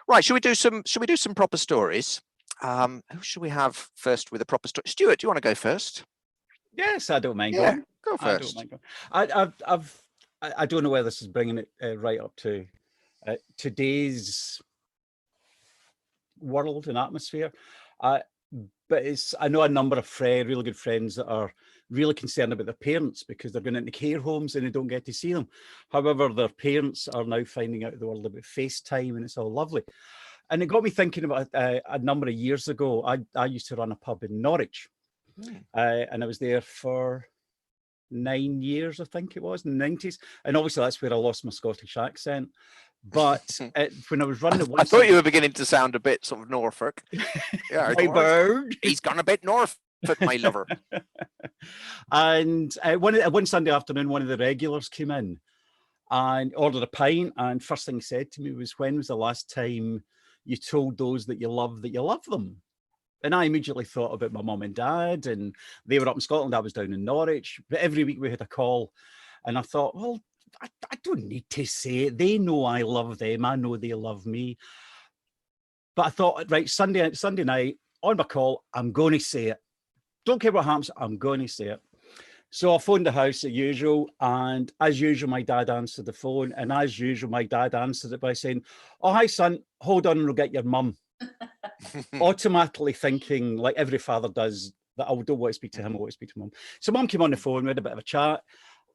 Right, should we do some proper stories? Who should we have first with a proper story? Stuart, do you want to go first? Yes, I don't mind Yeah, going. go I don't first. mind going. I don't know whether this is bringing it right up to today's world and atmosphere. But I know a number of really good friends that are really concerned about their parents because they're going into care homes and they don't get to see them. However, their parents are now finding out the world about FaceTime, and it's all lovely. And it got me thinking about a number of years ago. I used to run a pub in Norwich, and I was there for 9 years, I think it was, in the 90s. And obviously that's where I lost my Scottish accent. But when I was running it, I thought you were beginning to sound a bit sort of Norfolk. Yeah, my bird. He's gone a bit Norfolk, my lover. And one Sunday afternoon, one of the regulars came in and ordered a pint. And first thing he said to me was, "When was the last time you told those that you love them?" And I immediately thought about my mum and dad, and they were up in Scotland. I was down in Norwich. But every week we had a call, and I thought, well, I don't need to say it. They know I love them. I know they love me. But I thought, right, Sunday night on my call, I'm going to say it. Don't care what happens. I'm going to say it. So I phoned the house as usual, and as usual, my dad answered the phone, and as usual, my dad answered it by saying, "Oh, hi, son. Hold on, and we'll get your mum." Automatically thinking, like every father does, that I don't want to speak to him, I want to speak to mum. So mum came on the phone, we had a bit of a chat,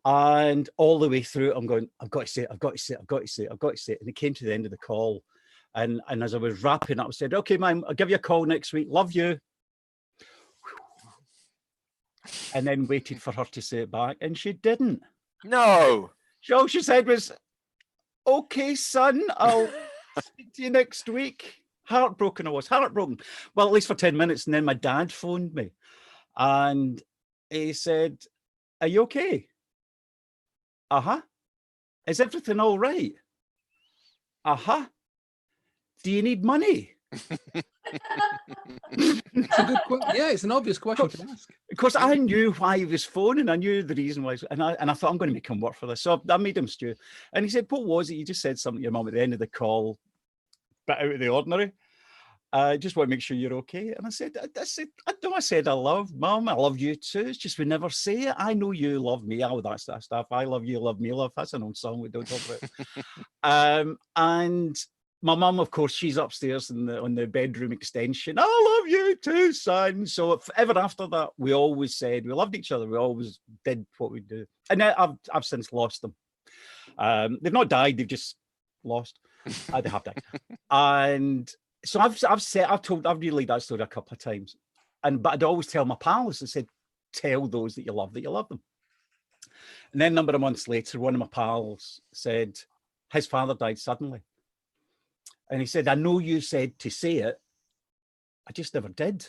and all the way through, I'm going, I've got to say it, I've got to say it, I've got to say it, I've got to say it. And it came to the end of the call, and as I was wrapping up, I said, "Okay, mum, I'll give you a call next week. Love you." And then waited for her to say it back, and she didn't. No. All she said was, "Okay, son, I'll speak to you next week." Heartbroken I was, heartbroken. Well, at least for 10 minutes. And then my dad phoned me and he said, "Are you okay?" "Uh-huh." "Is everything all right?" "Uh-huh." "Do you need money?" It's a good question. Yeah, it's an obvious question to ask. Because I knew why he was phoning. I knew the reason why. And I thought, I'm going to make him work for this. So I made him stew. And he said, "What was it? You just said something to your mum at the end of the call, bit out of the ordinary. I just want to make sure you're okay." And I said, I said, "I love mum. I love you too. It's just we never say it. I know you love me. All that stuff. I love you, love me, love." That's an old song we don't talk about. And my mum, of course, she's upstairs on the bedroom extension. "I love you too, son." So ever after that, we always said we loved each other. We always did what we do. And now I've since lost them. They've not died. They've just lost. They have died. And so I've relayed that story a couple of times, but I'd always tell my pals, I said, "Tell those that you love them." And then a number of months later, one of my pals said his father died suddenly, and he said, "I know you said to say it, I just never did,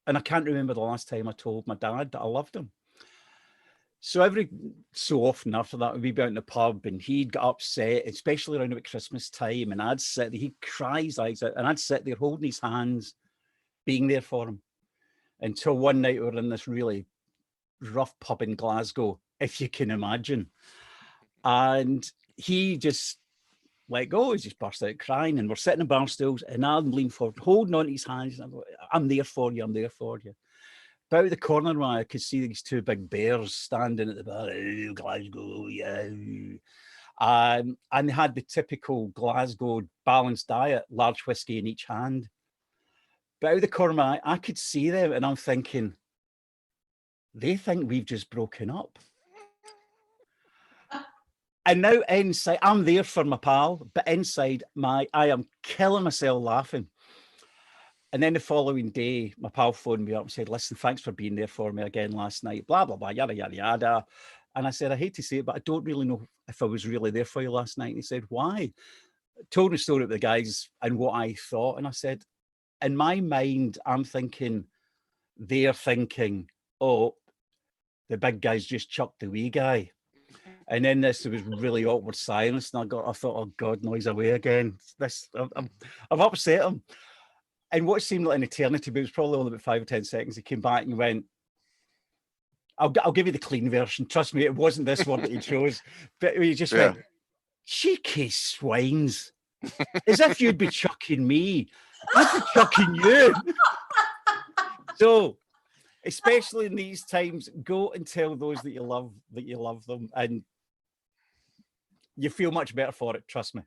and I can't remember the last time I told my dad that I loved him." So every so often after that, we'd be out in the pub and he'd get upset, especially around about Christmas time. And I'd sit there, he'd cry his eyes out, and I'd sit there holding his hands, being there for him. Until one night we were in this really rough pub in Glasgow, if you can imagine. And he just let go, he just burst out crying. And we're sitting in bar stools, and I'm leaning forward, holding on to his hands. And I'm going, "I'm there for you, I'm there for you." But out of the corner, I could see these two big bears standing at the bar. "Oh, Glasgow, yeah." And they had the typical Glasgow balanced diet, large whiskey in each hand. But out of the corner of my eye, I could see them, and I'm thinking, they think we've just broken up. And now inside, I'm there for my pal, but inside, I am killing myself laughing. And then the following day, my pal phoned me up and said, "Listen, thanks for being there for me again last night, blah, blah, blah, yada, yada, yada." And I said, "I hate to say it, but I don't really know if I was really there for you last night." And he said, "Why?" I told the story to the guys and what I thought. And I said, in my mind, I'm thinking, they're thinking, "Oh, the big guy's just chucked the wee guy." And then there was really awkward silence. And I thought, "Oh God, no, he's away again. I've upset him." And what seemed like an eternity, but it was probably only about 5 or 10 seconds, he came back and went, I'll give you the clean version. Trust me, it wasn't this one that he chose. But he just went, "Cheeky swines." As if you'd be chucking me. I'd be chucking you. So, especially in these times, go and tell those that you love them, and you feel much better for it. Trust me.